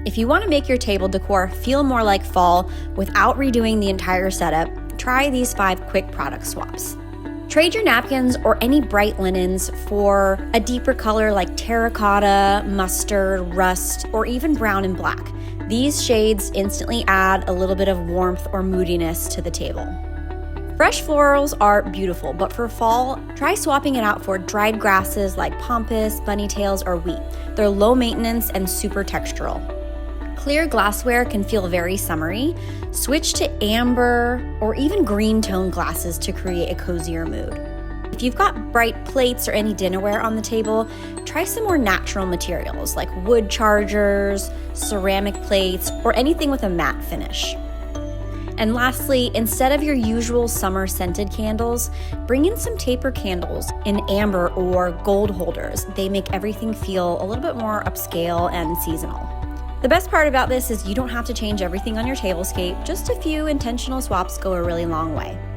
If you want to make your table decor feel more like fall without redoing the entire setup, try these 5 quick product swaps. Trade your napkins or any bright linens for a deeper color like terracotta, mustard, rust, or even brown and black. These shades instantly add a little bit of warmth or moodiness to the table. Fresh florals are beautiful, but for fall, try swapping it out for dried grasses like pampas, bunny tails, or wheat. They're low maintenance and super textural. Clear glassware can feel very summery. Switch to amber or even green tone glasses to create a cozier mood. If you've got bright plates or any dinnerware on the table, try some more natural materials like wood chargers, ceramic plates, or anything with a matte finish. And lastly, instead of your usual summer scented candles, bring in some taper candles in amber or gold holders. They make everything feel a little bit more upscale and seasonal. The best part about this is you don't have to change everything on your tablescape. Just a few intentional swaps go a really long way.